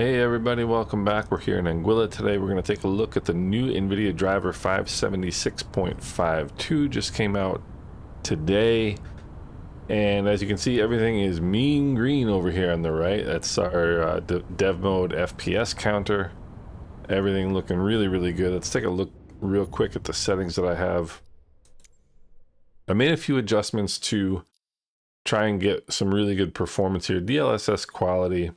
Hey everybody, welcome back. We're here in Anguilla today. We're going to take a look at the new Nvidia driver 576.52. Just came out today. And as you can see, everything is mean green over here on the right. That's our dev mode FPS counter. Everything looking really, really good. Let's take a look real quick at the settings that I have. I made a few adjustments to try and get some really good performance here. DLSS quality.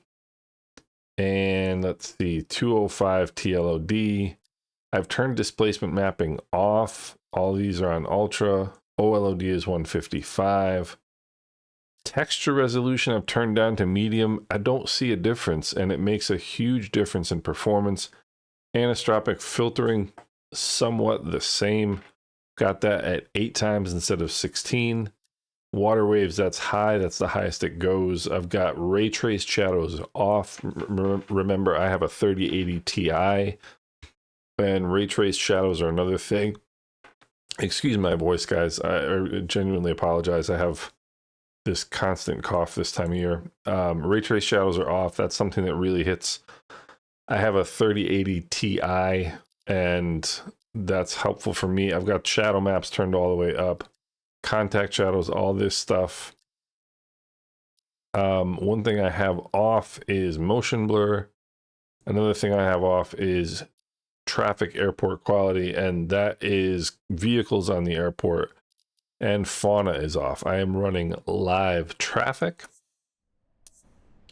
And let's see, 205 TLOD. I've turned displacement mapping off. All these are on ultra. OLOD is 155. Texture resolution I've turned down to medium. I don't see a difference, and it makes a huge difference in performance. Anisotropic filtering, somewhat the same. Got that at 8 times instead of 16. Water waves, that's high. That's the highest it goes. I've got ray traced shadows off. Remember, I have a 3080 Ti, and ray traced shadows are another thing. Excuse my voice, guys. I genuinely apologize. I have this constant cough this time of year. Ray traced shadows are off. That's something that really hits. I have a 3080 Ti, and that's helpful for me. I've got shadow maps turned all the way up. Contact shadows, all this stuff. One thing I have off is motion blur. Another thing I have off is traffic airport quality, and that is vehicles on the airport, and fauna is off. I am running live traffic,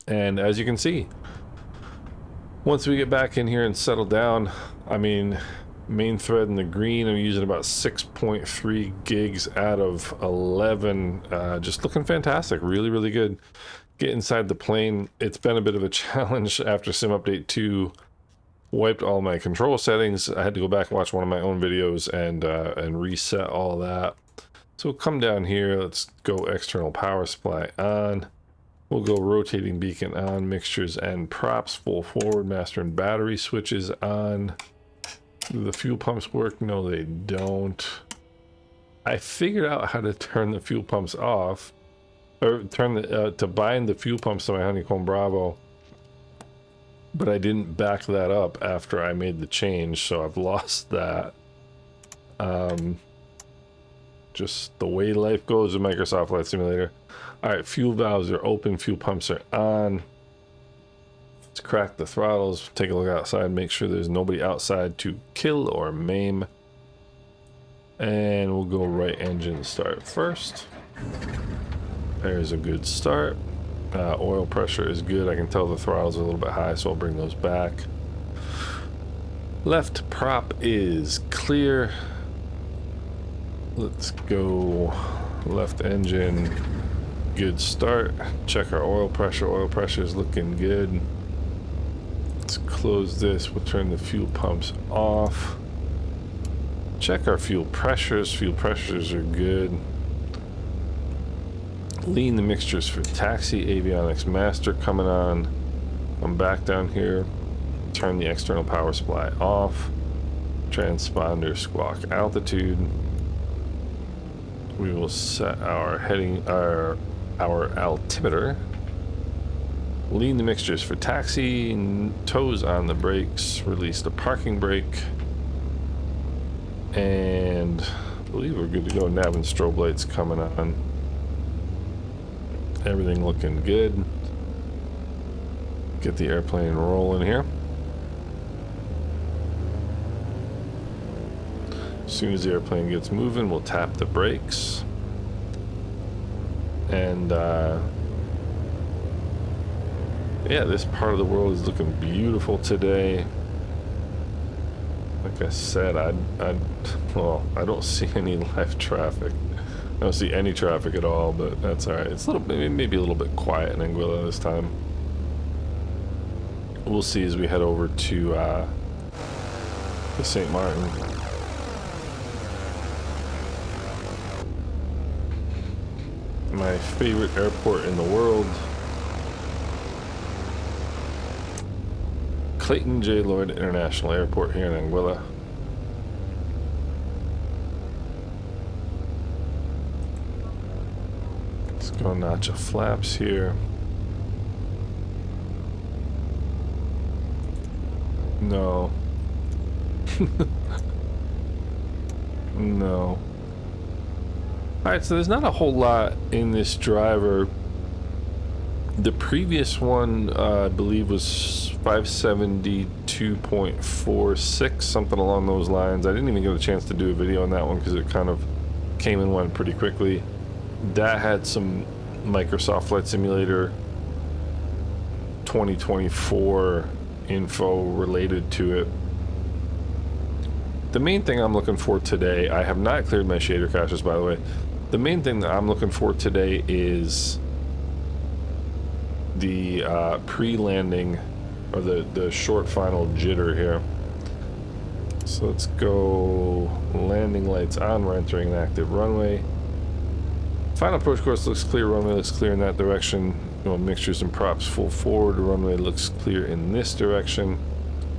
and as you can see, once we get back in here and settle down, I mean, main thread in the green, I'm using about 6.3 gigs out of 11. Just looking fantastic. Really, really good. Get inside the plane. It's been a bit of a challenge after Sim Update 2 wiped all my control settings. I had to go back and watch one of my own videos and reset all that. So we'll come down here. Let's go external power supply on. We'll go rotating beacon on, mixtures and props, full forward, master and battery switches on. Do the fuel pumps work? No, they don't. I figured out how to turn the fuel pumps off, or turn the to bind the fuel pumps to my Honeycomb Bravo, but I didn't back that up after I made the change, so I've lost that. Just the way life goes with Microsoft Flight Simulator. All right, fuel valves are open, fuel pumps are on. Let's crack the throttles, take a look outside, make sure there's nobody outside to kill or maim. And we'll go right engine start first. There's a good start. Oil pressure is good. I can tell the throttles are a little bit high, so I'll bring those back. Left prop is clear. Let's go left engine. Good start. Check our oil pressure. Oil pressure is looking good. Let's close this. We'll turn the fuel pumps off. Check our fuel pressures. Fuel pressures are good. Lean the mixtures for taxi. Avionics master coming on. I'm back down here. Turn the external power supply off. Transponder squawk altitude. We will set our heading, our altimeter. Lean the mixtures for taxi, toes on the brakes, release the parking brake, and I believe we're good to go. Nav and strobe lights coming on. Everything looking good. Get the airplane rolling here. As soon as the airplane gets moving, we'll tap the brakes. And yeah, this part of the world is looking beautiful today. Like I said, I don't see any live traffic. I don't see any traffic at all, but that's all right. It's a little bit, maybe a little bit quiet in Anguilla this time. We'll see as we head over to St. Maarten. My favorite airport in the world. Clayton J. Lloyd International Airport here in Anguilla. Let's go notch of flaps here. No. No. Alright, so there's not a whole lot in this driver. The previous one, I believe, was 572.46, something along those lines. I didn't even get a chance to do a video on that one because it kind of came and went pretty quickly. That had some Microsoft Flight Simulator 2024 info related to it. The main thing I'm looking for today, I have not cleared my shader caches, by the way. The main thing that I'm looking for today is the pre-landing, or the short final jitter here. So let's go landing lights on. We're entering an active runway. Final approach course looks clear. Runway looks clear in that direction. No mixtures and props full forward. The runway looks clear in this direction.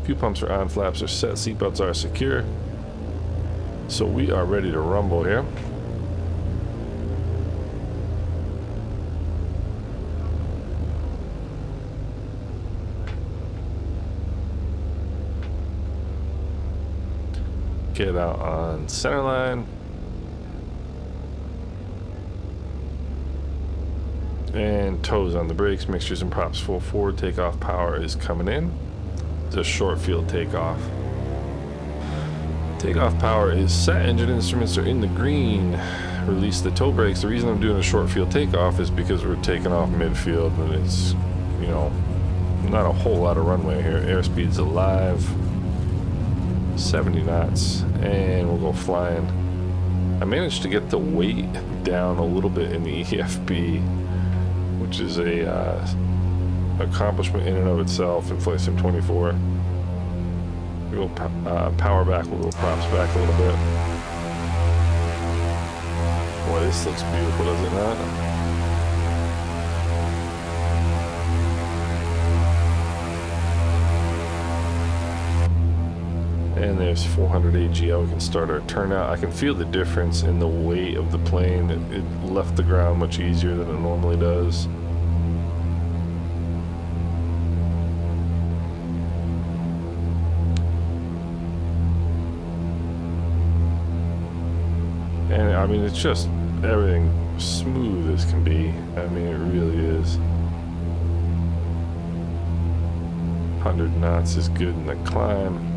Fuel pumps are on. Flaps are set. Seatbelts are secure. So we are ready to rumble here. Get out on center line. And toes on the brakes, mixtures and props full forward. Takeoff power is coming in. It's a short field takeoff. Takeoff power is set. Engine instruments are in the green. Release the toe brakes. The reason I'm doing a short field takeoff is because we're taking off midfield, but it's, you know, not a whole lot of runway here. Airspeed's alive. 70 knots, and we'll go flying. I managed to get the weight down a little bit in the EFB, which is a accomplishment in and of itself in Flight Sim 24. We'll go power back, we'll go props back a little bit. Boy, this looks beautiful, does it not? And there's 400 AGL. We can start our turnout. I can feel the difference in the weight of the plane. It left the ground much easier than it normally does. And I mean, it's just everything smooth as can be. I mean, it really is. 100 knots is good in the climb.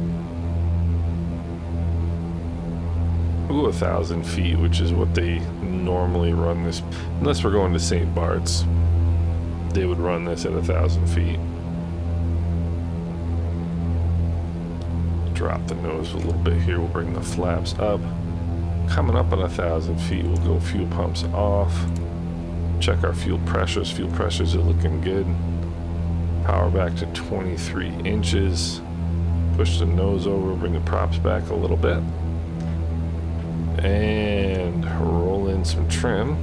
We'll go 1,000 feet, which is what they normally run this. Unless we're going to St. Barts, they would run this at 1,000 feet. Drop the nose a little bit here. We'll bring the flaps up. Coming up on 1,000 feet, we'll go fuel pumps off. Check our fuel pressures. Fuel pressures are looking good. Power back to 23 inches. Push the nose over, bring the props back a little bit. And roll in some trim.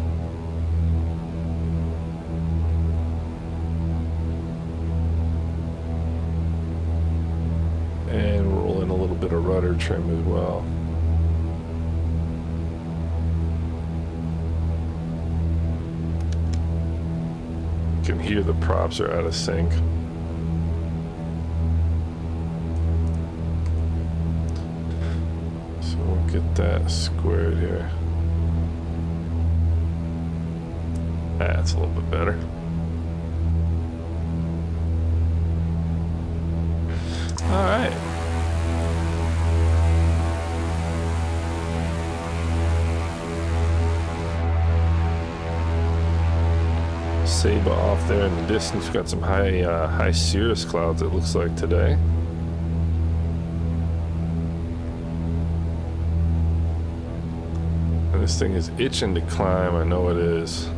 And roll in a little bit of rudder trim as well. You can hear the props are out of sync. Get that squared here. That's a little bit better. All right. Sabre off there in the distance. We've got some high cirrus clouds, it looks like, today. This thing is itching to climb, I know it is.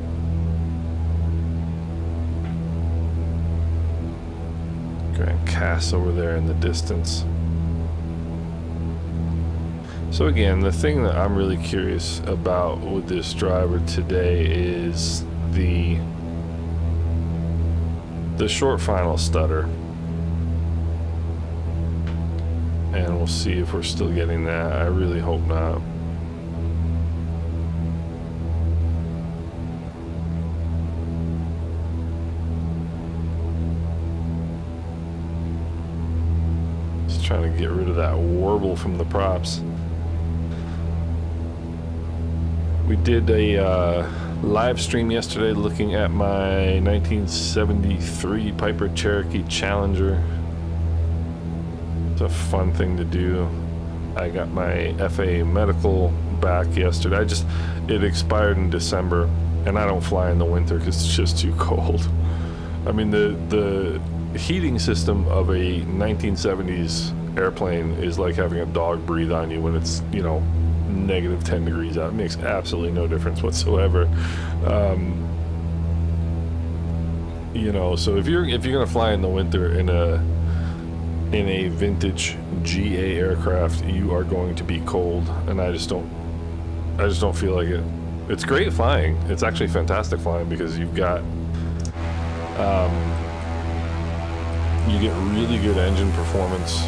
Grand Cass over there in the distance. So again, the thing that I'm really curious about with this driver today is the short final stutter. And we'll see if we're still getting that. I really hope not. Just trying to get rid of that warble from the props. We did a live stream yesterday looking at my 1973 Piper Cherokee Challenger. It's a fun thing to do. I got my FAA medical back yesterday. It expired in December, and I don't fly in the winter because it's just too cold. I mean, the heating system of a 1970s airplane is like having a dog breathe on you when it's, you know, negative 10 degrees out. It makes absolutely no difference whatsoever. You know, so if you're gonna fly in the winter in a vintage GA aircraft, you are going to be cold, and I just don't feel like it. It's great flying. It's actually fantastic flying because you've got you get really good engine performance.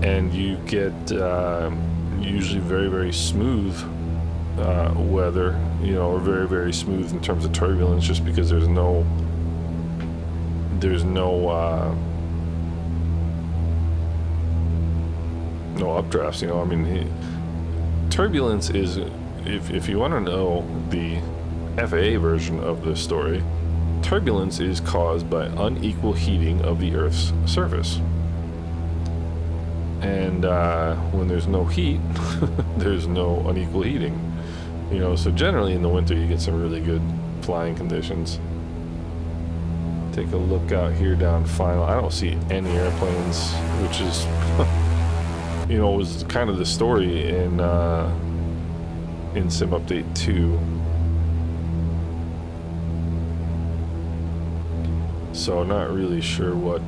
And you get usually very, very smooth weather, you know, or very, very smooth in terms of turbulence, just because there's no updrafts, you know. I mean, turbulence is, if you want to know the FAA version of this story, turbulence is caused by unequal heating of the Earth's surface. And when there's no heat, there's no unequal heating. You know, so generally in the winter you get some really good flying conditions. Take a look out here down final. I don't see any airplanes, which is, you know, was kind of the story in Sim Update 2. So not really sure what's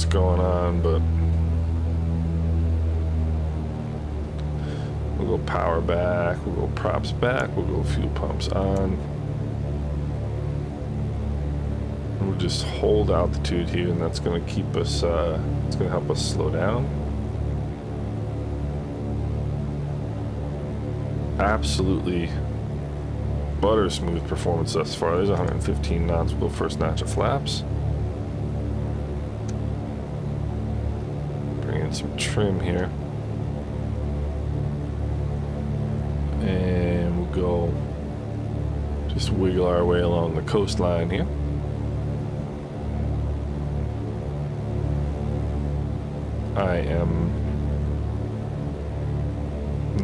going on, but we'll go power back, we'll go props back, we'll go fuel pumps on. We'll just hold altitude here, and that's going to keep us, it's going to help us slow down. Absolutely butter smooth performance thus far. There's 115 knots. We'll go first notch of flaps. Bring in some trim here. And we'll go just wiggle our way along the coastline here. I am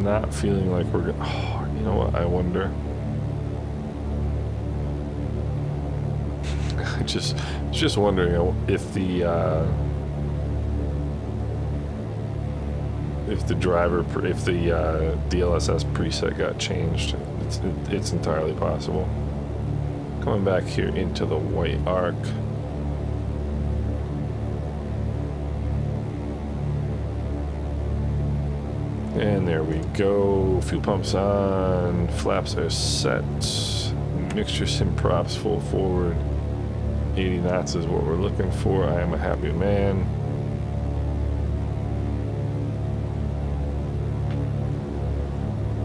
not feeling like we're gonna, oh, you know what, I wonder. just wondering if the DLSS preset got changed. It's entirely possible. Coming back here into the white arc. And there we go. Fuel pumps on. Flaps are set. Mixture sim props full forward. 80 knots is what we're looking for. I am a happy man.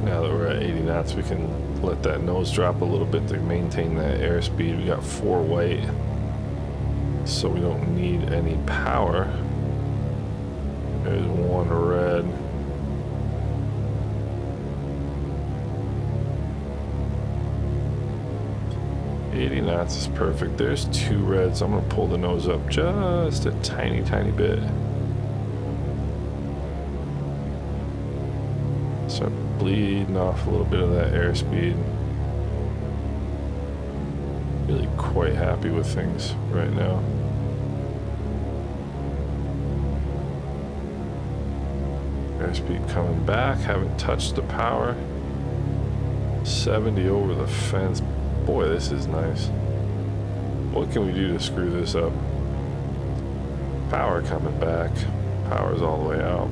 Now that we're at 80 knots, we can let that nose drop a little bit to maintain that airspeed. We got 4 white, so we don't need any power. There's 1 red. $80 knots is perfect. There's 2 reds. I'm gonna pull the nose up just a tiny bit. Start bleeding off a little bit of that airspeed. Really quite happy with things right now. Airspeed coming back. Haven't touched the power. 70 over the fence. Boy, this is nice. What can we do to screw this up? Power coming back. Power's all the way out.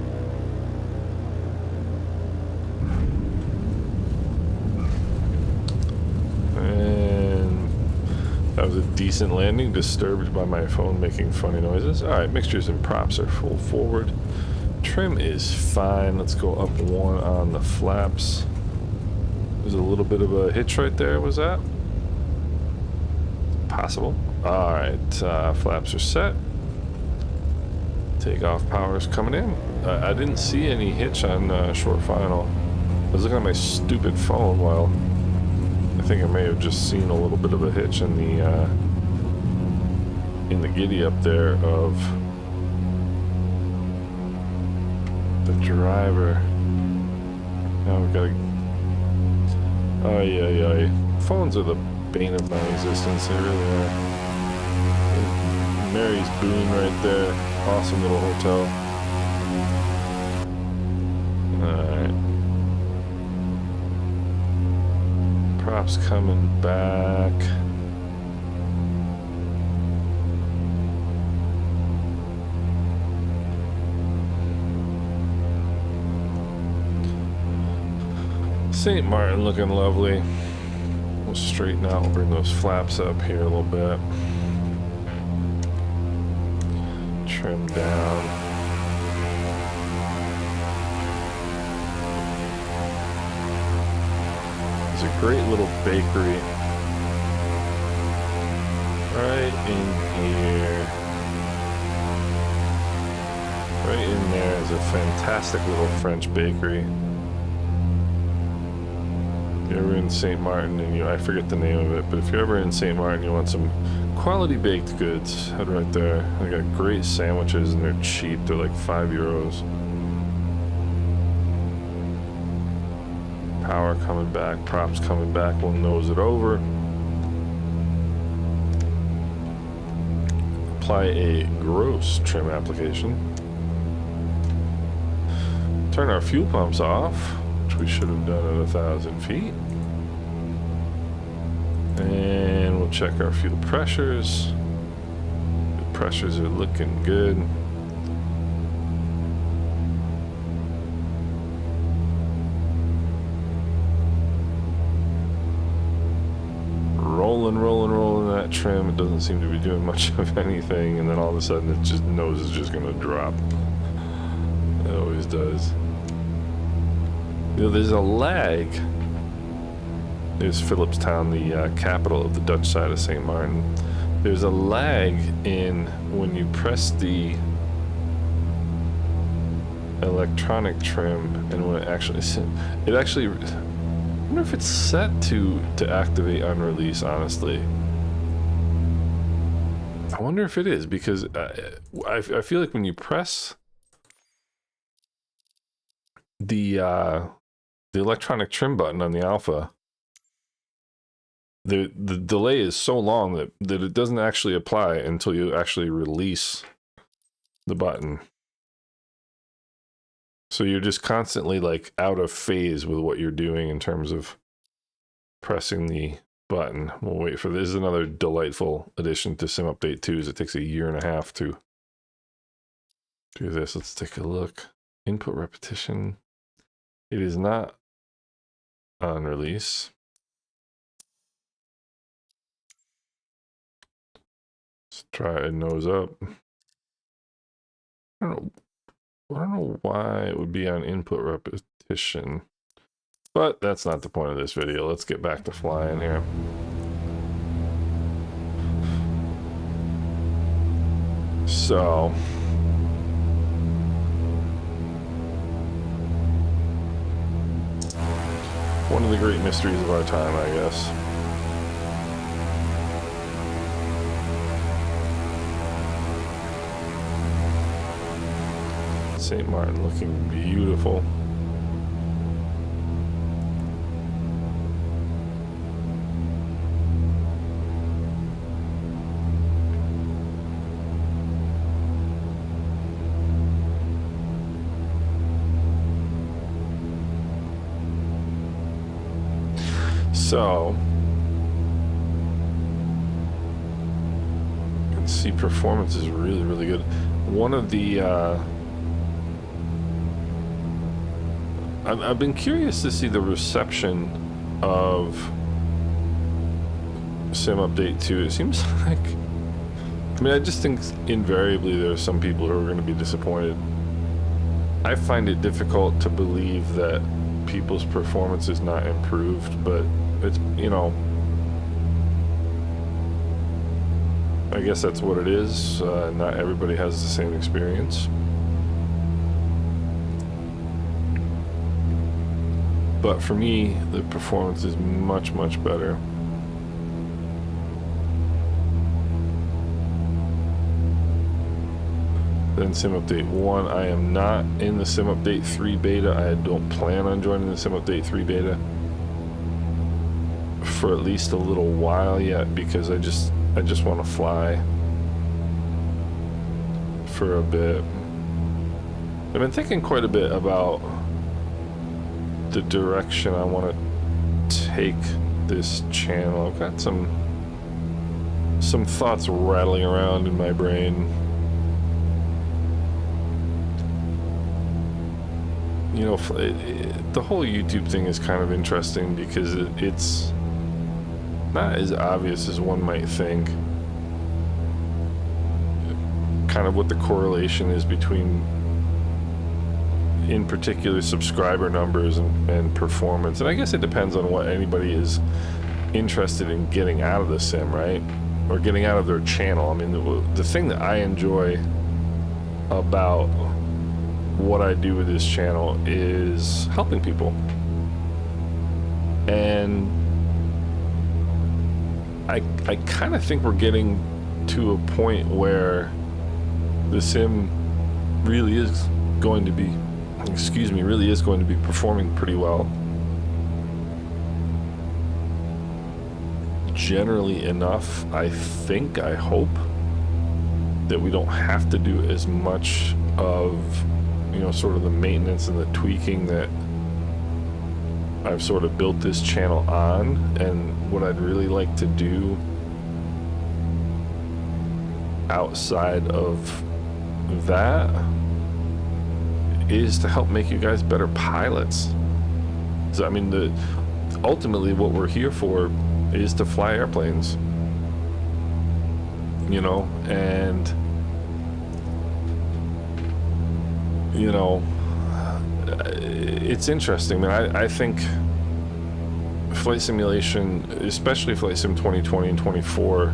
And that was a decent landing, disturbed by my phone making funny noises. Alright, mixtures and props are full forward. Trim is fine. Let's go up 1 on the flaps. There's a little bit of a hitch right there, was that? Possible. Alright, flaps are set. Takeoff power's coming in. I didn't see any hitch on short final. I was looking at my stupid phone while I think I may have just seen a little bit of a hitch in the giddy up there of the driver. Now we've got to... Oh yeah. Phones are the bane of my existence, they really are. Mary's Boone right there. Awesome little hotel. Alright. Props coming back. St. Maarten looking lovely. We'll straighten out, we'll bring those flaps up here a little bit. Trim down. There's a great little bakery right in here. Right in there is a fantastic little French bakery. If you're ever in St. Maarten and I forget the name of it, but if you're ever in St. Maarten, you want some quality baked goods, head right there. They got great sandwiches and they're cheap. They're like €5. Power coming back, props coming back. We'll nose it over. Apply a gross trim application. Turn our fuel pumps off, which we should have done at 1,000 feet. And we'll check our fuel pressures. The pressures are looking good. Rolling that trim. It doesn't seem to be doing much of anything, and then all of a sudden it just nose is just gonna drop. It always does. You know, there's a lag. There's Philipstown, the capital of the Dutch side of St. Maarten. There's a lag in when you press the electronic trim and when it actually, I wonder if it's set to activate on release, honestly. I wonder if it is, because I feel like when you press the electronic trim button on the Alpha, the delay is so long that it doesn't actually apply until you actually release the button. So you're just constantly like out of phase with what you're doing in terms of pressing the button. We'll wait for this. This is another delightful addition to Sim Update 2. It takes a year and a half to do this. Let's take a look. Input repetition. It is not on release. Let's try a nose up. I don't know why it would be on input repetition, but that's not the point of this video. Let's get back to flying here. So, one of the great mysteries of our time, I guess. St. Maarten looking beautiful. So, you can see performance is really, really good. One of the I've been curious to see the reception of Sim Update 2. It seems like, I mean, I just think invariably there are some people who are going to be disappointed. I find it difficult to believe that people's performance is not improved, but it's, you know, I guess that's what it is. Not everybody has the same experience. But for me, the performance is much, much better. Then Sim Update 1. I am not in the Sim Update 3 beta. I don't plan on joining the Sim Update 3 beta for at least a little while yet, because I just want to fly for a bit. I've been thinking quite a bit about the direction I want to take this channel. I've got some thoughts rattling around in my brain. You know, the whole YouTube thing is kind of interesting because it's not as obvious as one might think. Kind of what the correlation is between, in particular, subscriber numbers and performance. And I guess it depends on what anybody is interested in getting out of the sim, right? Or getting out of their channel. I mean, the thing that I enjoy about what I do with this channel is helping people. And I kind of think we're getting to a point where the sim really is going to be, really is going to be performing pretty well. Generally enough, I hope that we don't have to do as much of, you know, sort of the maintenance and the tweaking that I've sort of built this channel on. And what I'd really like to do outside of that is to help make you guys better pilots. So, I mean, ultimately what we're here for is to fly airplanes, you know, and you know, it's interesting, man. I think flight simulation, especially Flight Sim 2020 and 24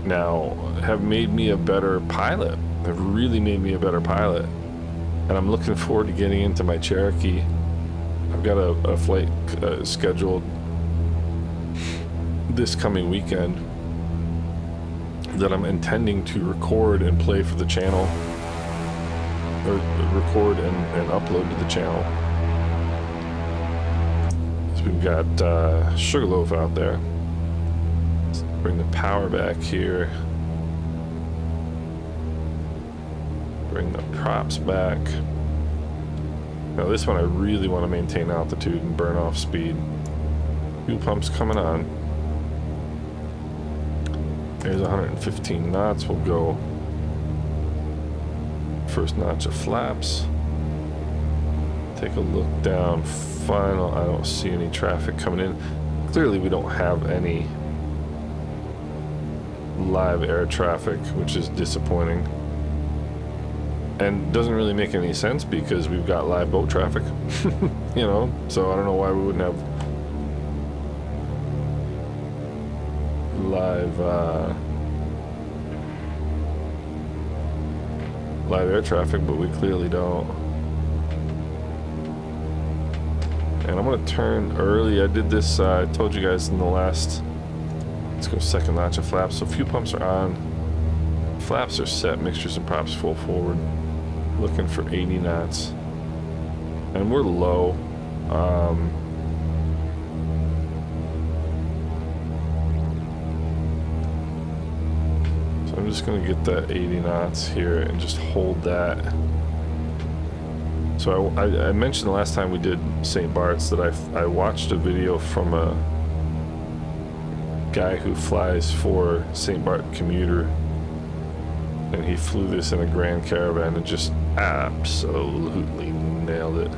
now, have made me a better pilot. Have really made me a better pilot. And I'm looking forward to getting into my Cherokee. I've got a flight scheduled this coming weekend that I'm intending to record and play for the channel, or record and upload to the channel. So we've got Sugarloaf out there. Let's bring the power back here. Bring the props back. Now this one I really want to maintain altitude and burn off speed. Fuel pumps coming on. There's 115 knots. We'll go first notch of flaps. Take a look down. Final. I don't see any traffic coming in. Clearly we don't have any live air traffic, which is disappointing. And doesn't really make any sense because we've got live boat traffic, you know, so I don't know why we wouldn't have live air traffic, but we clearly don't. And I'm gonna turn early. I did this, I told you guys in the last, let's go second notch of flaps. So fuel pumps are on, flaps are set, mixtures and props full forward. Looking for 80 knots, and we're low. So I'm just gonna get that 80 knots here and just hold that. So I mentioned the last time we did St. Barts that I watched a video from a guy who flies for St. Bart Commuter, and he flew this in a Grand Caravan and just absolutely nailed it.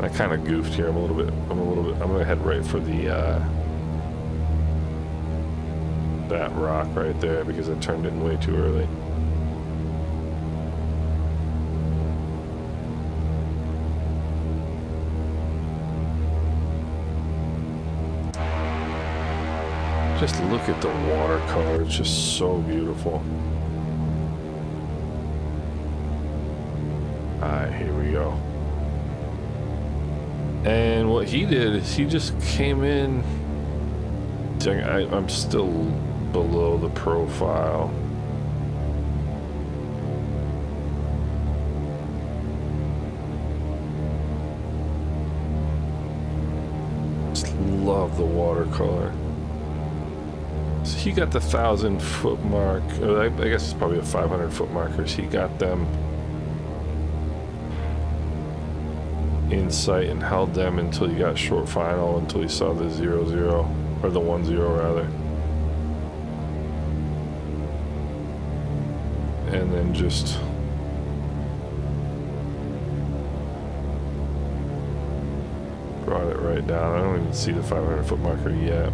I kind of goofed here. I'm gonna head right for the that rock right there because I turned in way too early. Just look at the watercolor, it's just so beautiful. Alright, here we go. And what he did is he just came in. I'm still below the profile. Just love the watercolor. So he got the 1,000-foot mark, or I guess it's probably a 500-foot markers. He got them in sight and held them until you got short final, until you saw the 0-0, or the 1-0 rather. And then just brought it right down. I don't even see the 500-foot marker yet.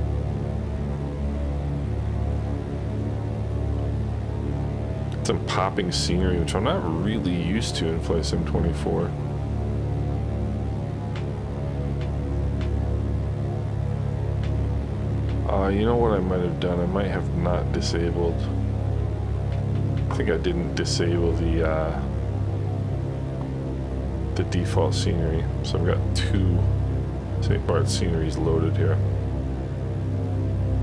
Some popping scenery, which I'm not really used to in Flight Sim 24. You know what I might have done? I might have not disabled. I think I didn't disable the default scenery. So I've got 2 St. Barts sceneries loaded here.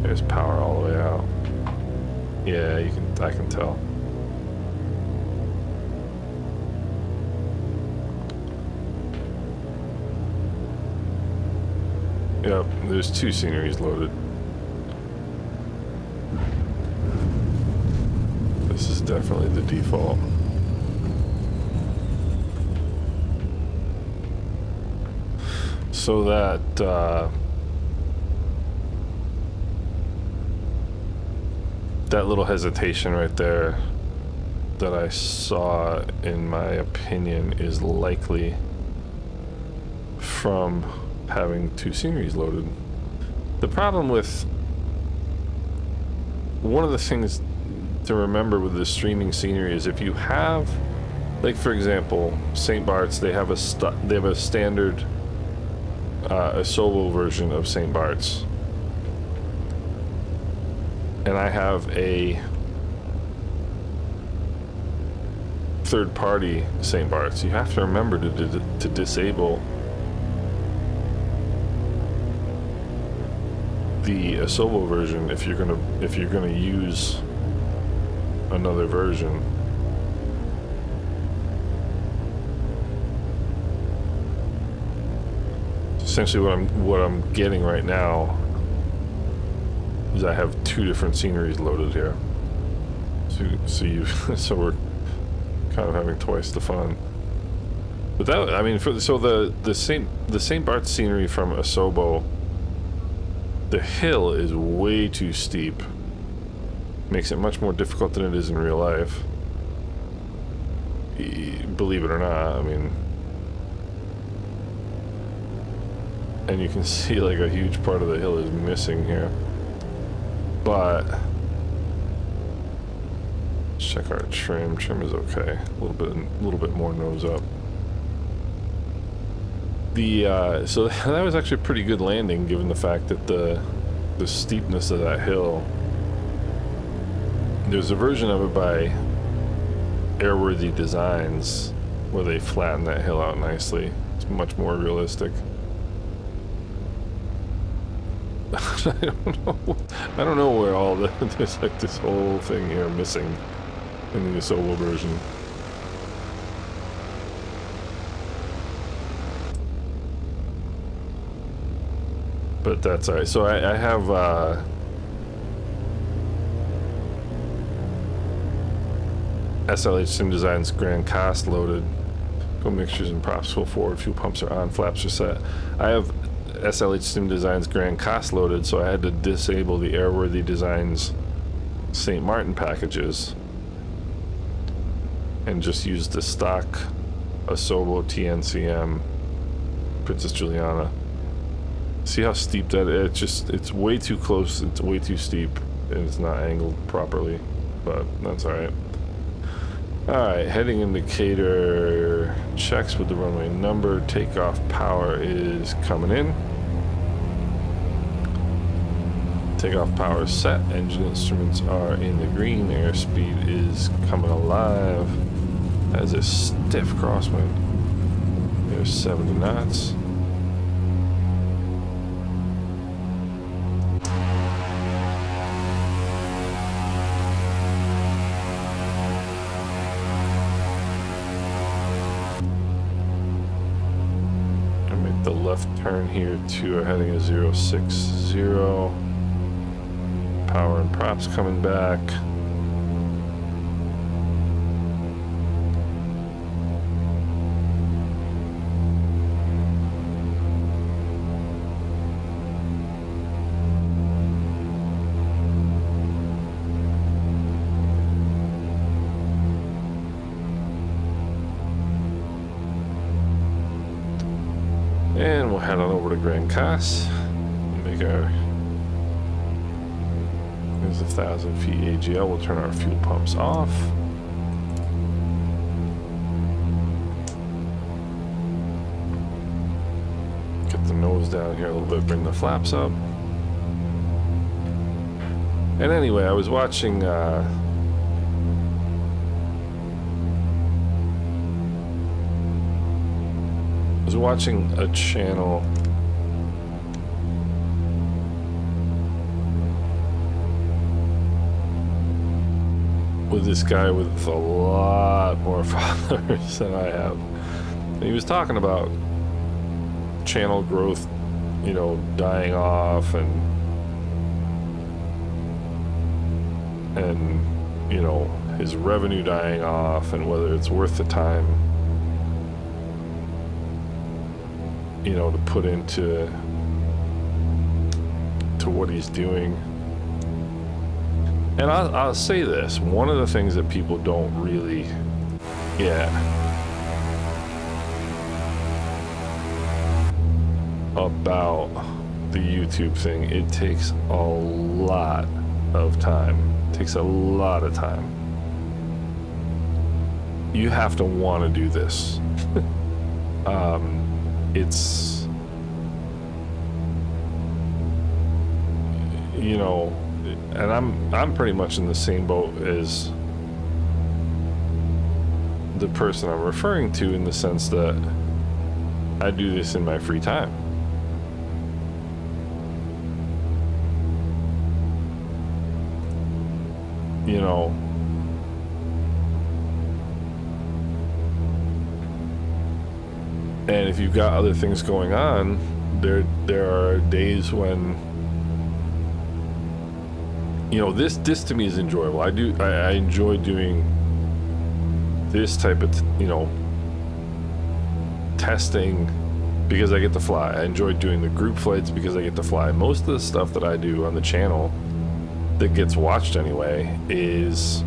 There's power all the way out. Yeah, I can tell. Yep, there's 2 sceneries loaded. This is definitely the default. So that that little hesitation right there that I saw, in my opinion, is likely from having 2 sceneries loaded. The problem with one of the things to remember with the streaming scenery is if you have, like for example, St. Barts, they have a standard a solo version of St. Barts, and I have a third-party St. Barts. You have to remember to disable the Asobo version if you're gonna use another version. Essentially what I'm getting right now is I have 2 different sceneries loaded here. So we're kind of having twice the fun. But that, I mean, the St. Barts scenery from Asobo, the hill is way too steep. Makes it much more difficult than it is in real life. Believe it or not, I mean. And you can see like a huge part of the hill is missing here. But let's check our trim. Trim is okay. A little bit more nose up. So that was actually a pretty good landing, given the fact that the steepness of that hill. There's a version of it by Airworthy Designs where they flatten that hill out nicely. It's much more realistic. I don't know where all there's like this whole thing here missing in the solo version. But that's alright. So I have SLH Sim Designs Grand Cast loaded. Go mixtures and props full forward, fuel pumps are on, flaps are set. I have SLH Sim Designs Grand Cast loaded, so I had to disable the Airworthy Designs St. Maarten packages and just use the stock Asobo TNCM Princess Juliana. See how steep that is? It's way too close, it's way too steep, and it's not angled properly, but that's alright. Alright, heading indicator checks with the runway number. Takeoff power is coming in. Takeoff power is set. Engine instruments are in the green. Airspeed is coming alive. As a stiff crosswind. There's 70 knots. I make the left turn here to a heading of 060. Power and props coming back. And we'll head on over to Grand Cas. Make our... There's 1,000 feet AGL. We'll turn our fuel pumps off. Get the nose down here a little bit, bring the flaps up. And anyway, I was watching... watching a channel with this guy with a lot more followers than I have. And he was talking about channel growth, you know, dying off and you know, his revenue dying off and whether it's worth the time, you know, to put into what he's doing. And I'll say this, one of the things that people don't really get about the YouTube thing, it takes a lot of time. It takes a lot of time. You have to want to do this. It's, you know, and I'm pretty much in the same boat as the person I'm referring to, in the sense that I do this in my free time. You know, and if you've got other things going on, there are days when, you know, this to me is enjoyable. I enjoy doing this type of, you know, testing because I get to fly. I enjoy doing the group flights because I get to fly. Most of the stuff that I do on the channel that gets watched anyway is,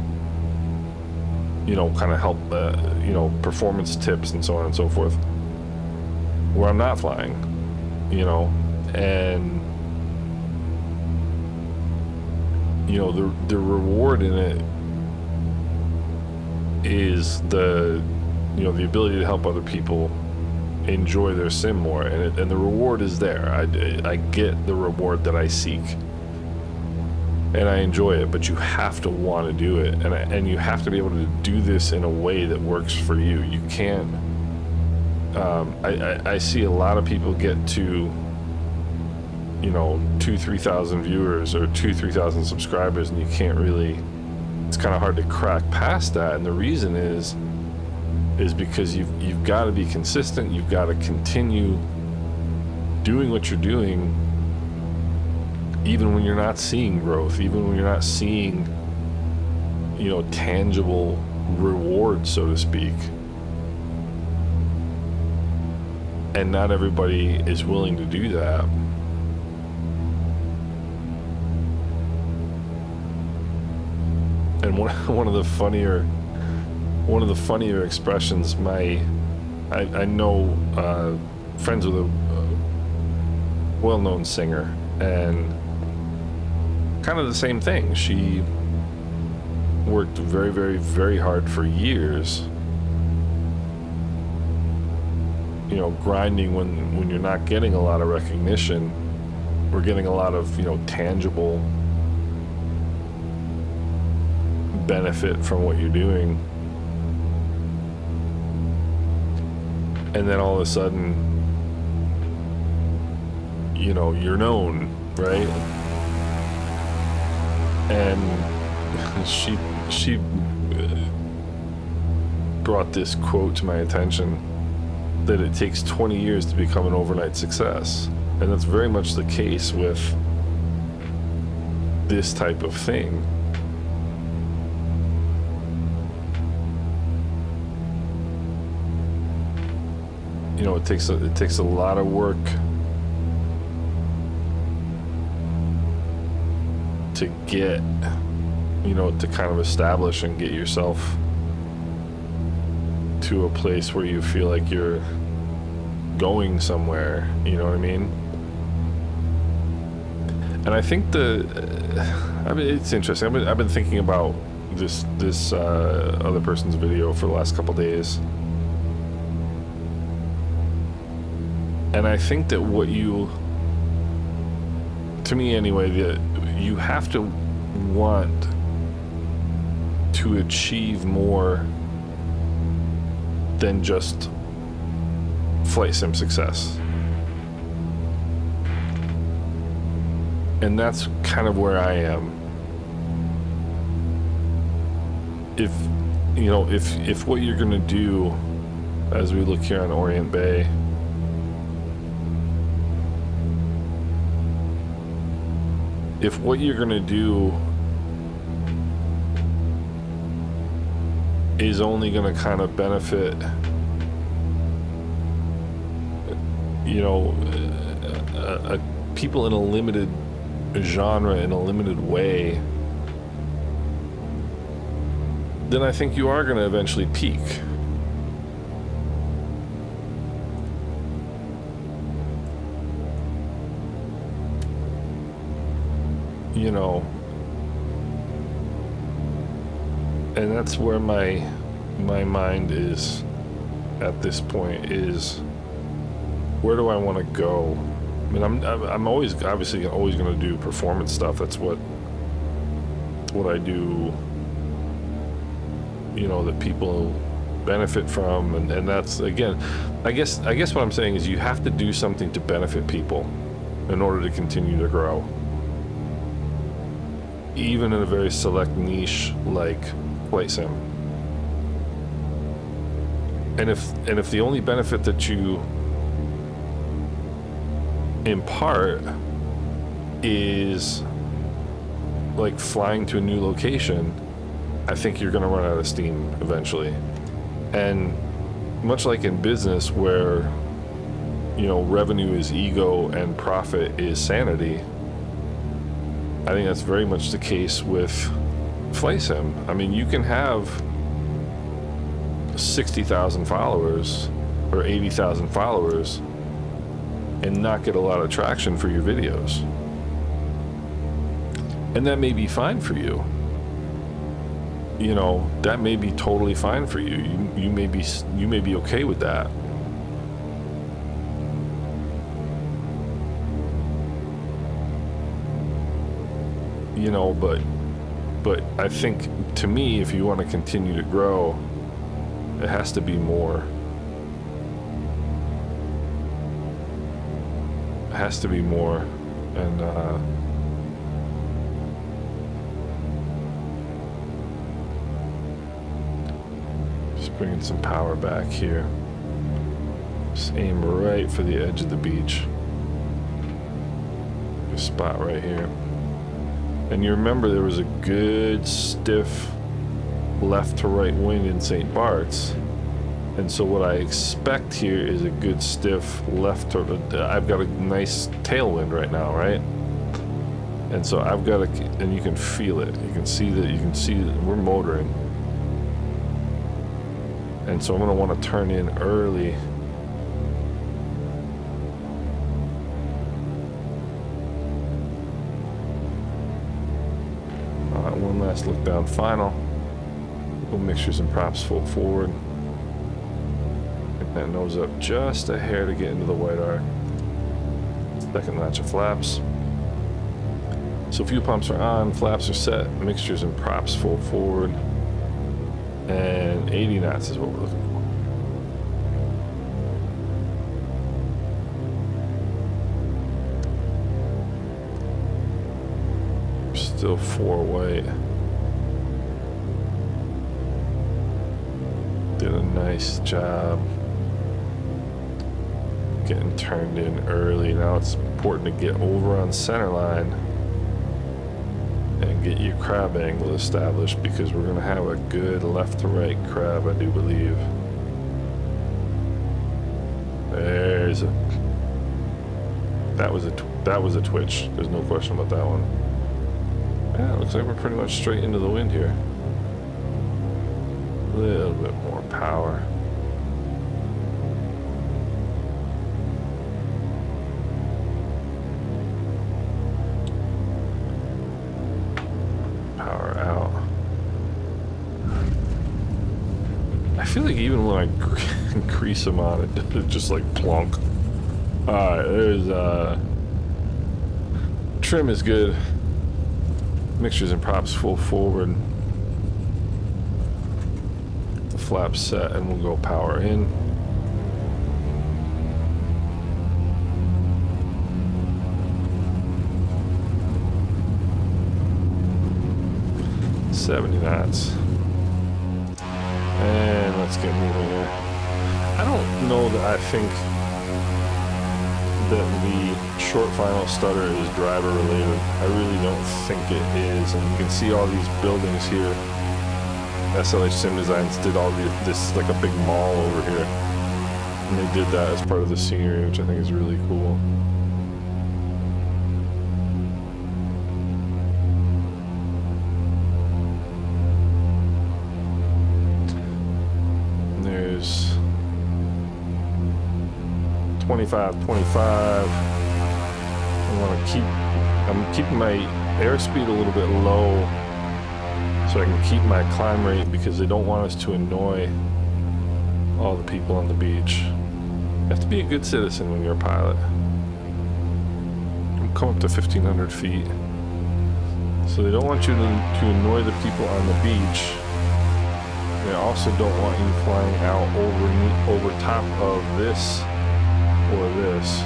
you know, kind of help, you know, performance tips and so on and so forth, where I'm not flying, you know, and, you know, the reward in it is the, you know, the ability to help other people enjoy their sim more, and the reward is there. I get the reward that I seek, and I enjoy it, but you have to want to do it, and you have to be able to do this in a way that works for you. You can't. I see a lot of people get to, you know, 2,000-3,000 viewers or 2,000-3,000 subscribers, and you can't really. It's kind of hard to crack past that, and the reason is because you've got to be consistent. You've got to continue doing what you're doing, even when you're not seeing growth, even when you're not seeing, you know, tangible rewards, so to speak. And not everybody is willing to do that. And one of the funnier expressions, I know friends with a well-known singer, and kind of the same thing. She worked very, very, very hard for years, you know, grinding when you're not getting a lot of recognition, we're getting a lot of, you know, tangible benefit from what you're doing. And then all of a sudden, you know, you're known, right? And she brought this quote to my attention, that it takes 20 years to become an overnight success. And that's very much the case with this type of thing. You know, it takes a lot of work to get, you know, to kind of establish and get yourself to a place where you feel like you're going somewhere, you know what I mean? And I think I mean, it's interesting. I've been thinking about this other person's video for the last couple days. And I think that to me anyway, that you have to want to achieve more than just flight sim success. And that's kind of where I am. If what you're gonna do, as we look here on Orient Bay, if what you're gonna do is only gonna kind of benefit, you know, people in a limited genre, in a limited way, then I think you are gonna eventually peak. You know, and that's where my mind is at this point, is where do I want to go? I mean, I'm always obviously always going to do performance stuff. That's what I do, you know, that people benefit from, and that's, again, I guess what I'm saying is you have to do something to benefit people in order to continue to grow, even in a very select niche like flight sim. And if the only benefit that you impart is like flying to a new location, I think you're going to run out of steam eventually. And much like in business, where, you know, revenue is ego and profit is sanity, I think that's very much the case with flight sim. I mean, you can have 60,000 followers or 80,000 followers and not get a lot of traction for your videos. And that may be fine for you. You know, that may be totally fine for you. You may be okay with that. You know, but I think, to me, if you want to continue to grow, it has to be more. It has to be more. And just bringing some power back here. Just aim right for the edge of the beach. This spot right here. And you remember there was a good stiff left to right wind in St. Barts. And so what I expect here is a good stiff left to, I've got a nice tailwind right now, right? And so I've got to, and you can feel it. You can see that we're motoring. And so I'm going to want to turn in early. One last look down final. We'll mixtures and props full forward. Get that nose up just a hair to get into the white arc. Second latch of flaps. So fuel pumps are on, flaps are set, mixtures and props full forward, and 80 knots is what we're looking for. Still 4 weight. Did a nice job getting turned in early. Now it's important to get over on center line and get your crab angle established, because we're going to have a good left to right crab, I do believe. There's a that was a twitch. There's no question about that one. Yeah, it looks like we're pretty much straight into the wind here. A little bit more power. Power out. I feel like even when I increase them on it, it's just like plonk. Alright, there's trim is good. Mixtures and props full forward. The flaps set, and we'll go power in. $70 knots. And let's get moving here. I don't know that I think that the short final stutter is driver related. I really don't think it is. And you can see all these buildings here. SLH Sim Designs did all this like a big mall over here. And they did that as part of the scenery, which I think is really cool. There's 25, 25. I'm keeping my airspeed a little bit low so I can keep my climb rate, because they don't want us to annoy all the people on the beach. You have to be a good citizen when you're a pilot. I'm coming up to 1,500 feet. So they don't want you to annoy the people on the beach. They also don't want you flying out over top of this or this.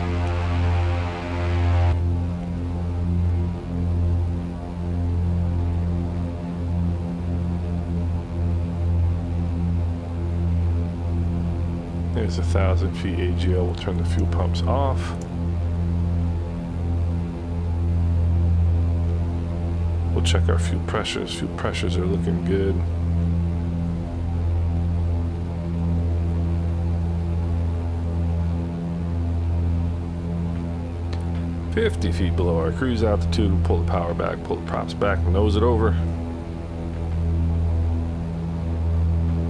There's 1,000 feet AGL. We'll turn the fuel pumps off. We'll check our fuel pressures. Fuel pressures are looking good. $50 feet below our cruise altitude. We'll pull the power back, pull the props back, nose it over.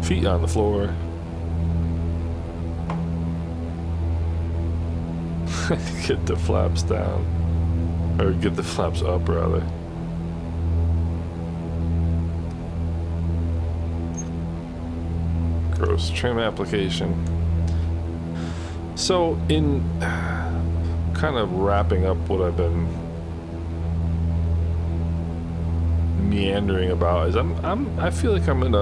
Feet on the floor. Get the flaps down. Or get the flaps up, rather. Gross trim application. So, in kind of wrapping up what I've been meandering about, is I feel like I'm in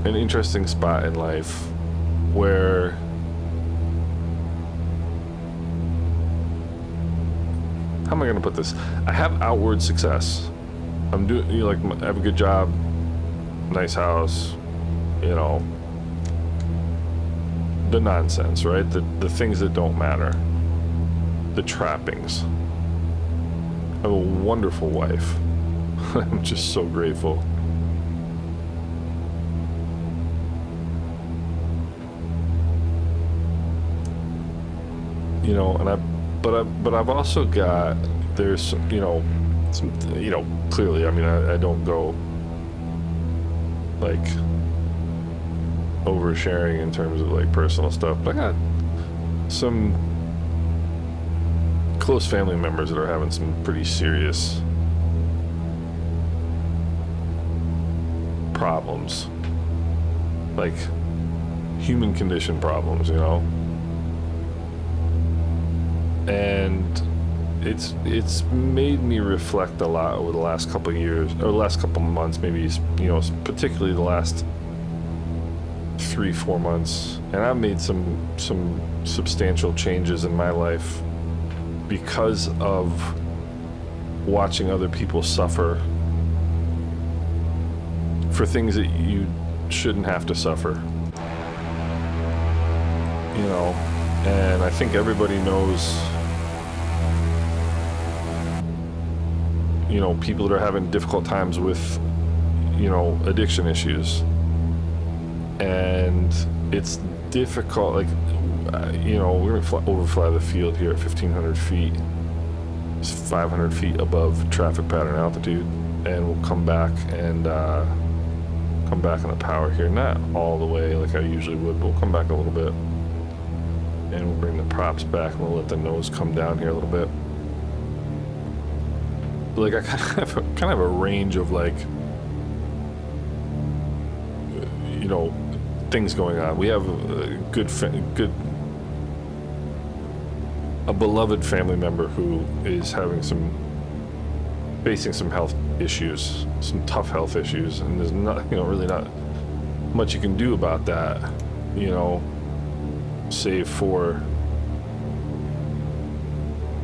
an interesting spot in life where how am I going to put this? I have outward success. I'm doing, you know, like, I have a good job, nice house, you know, the nonsense, right? The things that don't matter, the trappings. I have a wonderful wife. I'm just so grateful. You know, and but I've also got, there's, you know, some, you know, clearly, I mean, I don't go like oversharing in terms of like personal stuff, but I got some close family members that are having some pretty serious problems, like human condition problems, you know. And it's made me reflect a lot over the last couple of years, or the last couple of months, maybe, you know, particularly the last 3-4 months. And I've made some substantial changes in my life because of watching other people suffer for things that you shouldn't have to suffer, you know. And I think everybody knows, you know, people that are having difficult times with, you know, addiction issues. And it's difficult, like, you know, we're gonna overfly the field here at 1,500 feet. It's 500 feet above traffic pattern altitude, and we'll come back and come back on the power here, not all the way like I usually would, but we'll come back a little bit, and we'll bring the props back, and we'll let the nose come down here a little bit. Like, I kind of have a range of, like, you know, things going on. We have a beloved family member who is facing some health issues, some tough health issues, and there's not, you know, really not much you can do about that, you know, save for,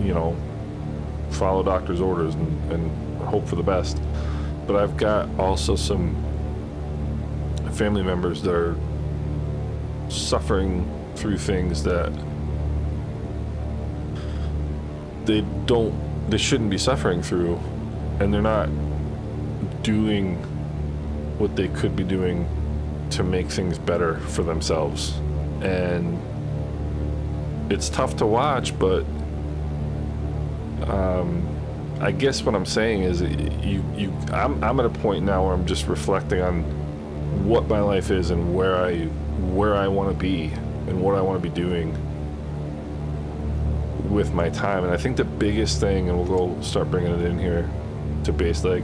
you know, follow doctor's orders and hope for the best. But I've got also some family members that are suffering through things that they shouldn't be suffering through, and they're not doing what they could be doing to make things better for themselves. And it's tough to watch, but I guess what I'm saying is I'm at a point now where I'm just reflecting on what my life is and where I want to be and what I want to be doing with my time. And I think the biggest thing, and we'll go start bringing it in here to base leg,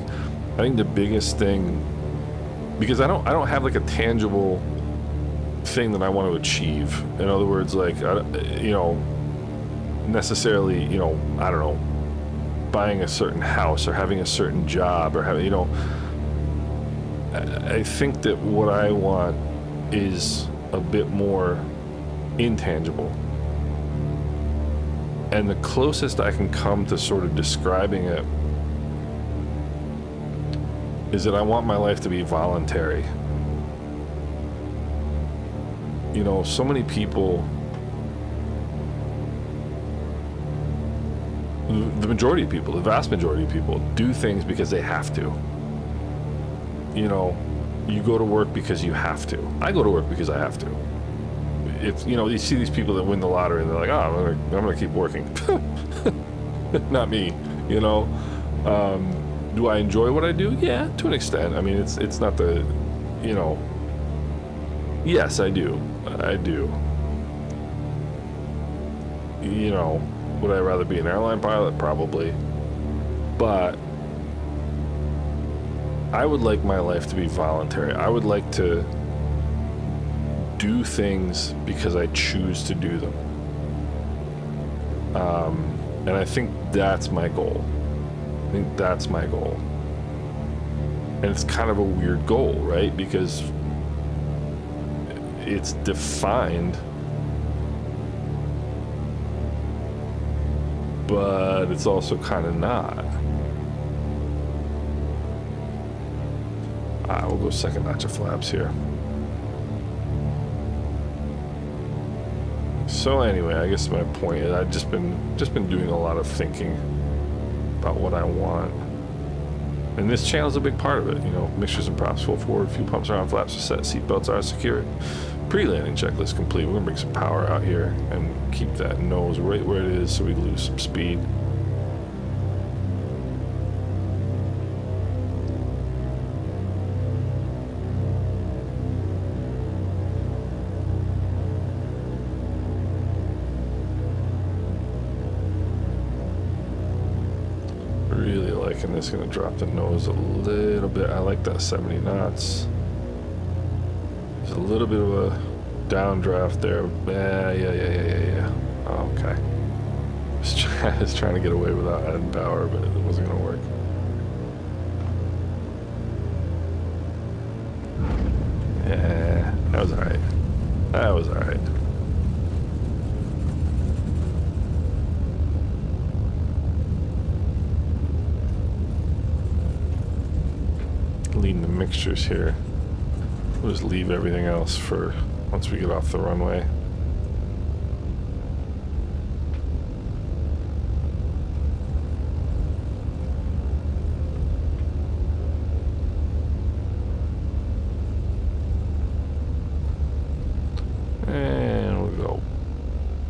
I think the biggest thing, because I don't have like a tangible thing that I want to achieve. In other words, like, you know, necessarily, you know, I don't know, buying a certain house or having a certain job or having, you know, I think that what I want is a bit more intangible. And the closest I can come to sort of describing it is that I want my life to be voluntary. You know, so many people, the majority of people, the vast majority of people, do things because they have to. You know, you go to work because you have to. I go to work because I have to. If, you know, you see these people that win the lottery and they're like, oh, I'm gonna keep working. Not me, you know. Do I enjoy what I do? Yeah, to an extent. I mean, it's not the, you know, yes, I do. You know, would I rather be an airline pilot? Probably. But I would like my life to be voluntary. I would like to do things because I choose to do them. And I think that's my goal. And it's kind of a weird goal, right? Because it's defined, but it's also kind of not. We'll go second notch of flaps here. So anyway, I guess my point is I've just been doing a lot of thinking about what I want. And this channel's a big part of it, you know, mixtures and props, full forward, fuel pumps are on, flaps are set, seatbelts are secured. Pre-landing checklist complete. We're gonna bring some power out here and keep that nose right where it is so we lose some speed. Really liking this. Gonna drop the nose a little bit. I like that 70 knots. There's a little bit of a downdraft there. Yeah. Okay. Let's I was trying to get away without adding power, but it wasn't going to work. Yeah, that was alright. That was alright. Lean the mixtures here. We'll just leave everything else for once we get off the runway. And we'll go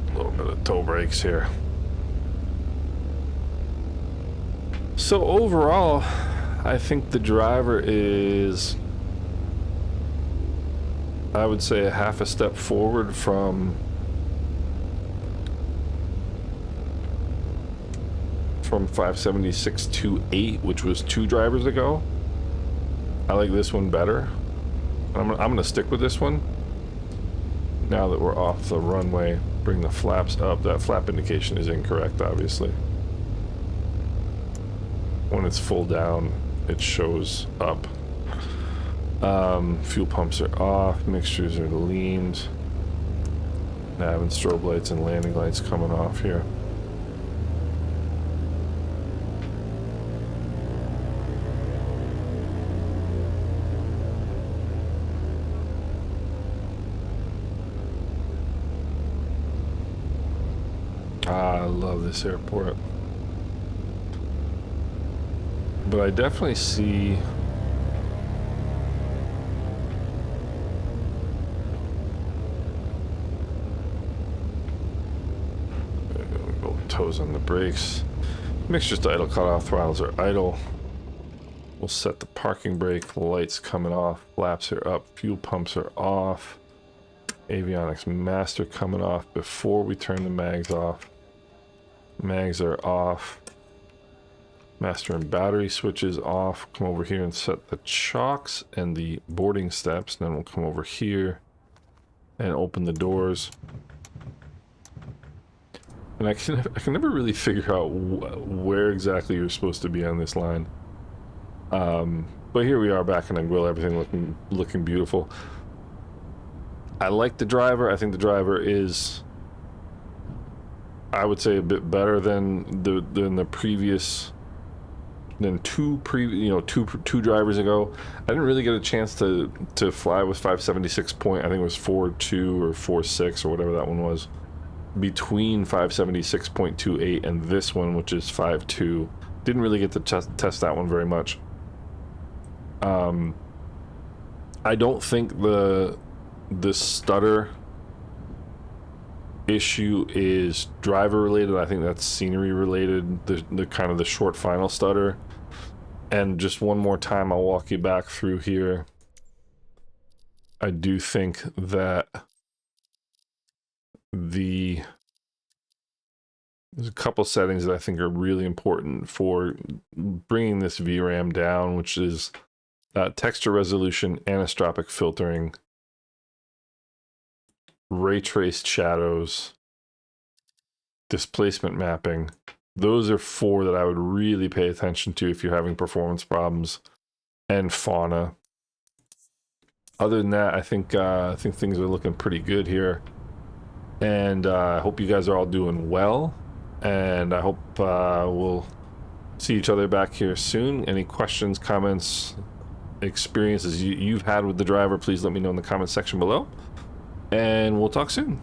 a little bit of toe brakes here. So overall, I think the driver is, I would say, a half a step forward from 576.28, which was 2 drivers ago. I like this one better. I'm gonna stick with this one. Now that we're off the runway, bring the flaps up. That flap indication is incorrect, obviously. When it's full down, it shows up. Fuel pumps are off, mixtures are leaned. Nav and strobe lights and landing lights coming off here. I love this airport. But I definitely see toes on the brakes. Mixtures to idle cutoff, throttles are idle. We'll set the parking brake, lights coming off, flaps are up, fuel pumps are off. Avionics master coming off before we turn the mags off. Mags are off. Master and battery switches off. Come over here and set the chocks and the boarding steps. Then we'll come over here and open the doors. And I can never really figure out where exactly you're supposed to be on this line. But here we are back in Anguilla, everything looking beautiful. I like the driver. I think the driver is, I would say, a bit better than the previous, than two drivers ago. I didn't really get a chance to fly with 576 point. I think it was 4.2 or 4.6 or whatever that one was, between 576.28 and this one, which is 5.2. Didn't really get to test that one very much. I don't think the stutter issue is driver related. I think that's scenery related, the kind of the short final stutter. And just one more time, I'll walk you back through here. I do think that there's a couple settings that I think are really important for bringing this VRAM down, which is texture resolution, anisotropic filtering, ray traced shadows, displacement mapping. Those are 4 that I would really pay attention to if you're having performance problems, and fauna. Other than that, I think things are looking pretty good here, and I hope you guys are all doing well, and I hope we'll see each other back here soon. Any questions, comments, experiences you've had with the driver, please let me know in the comment section below, and we'll talk soon.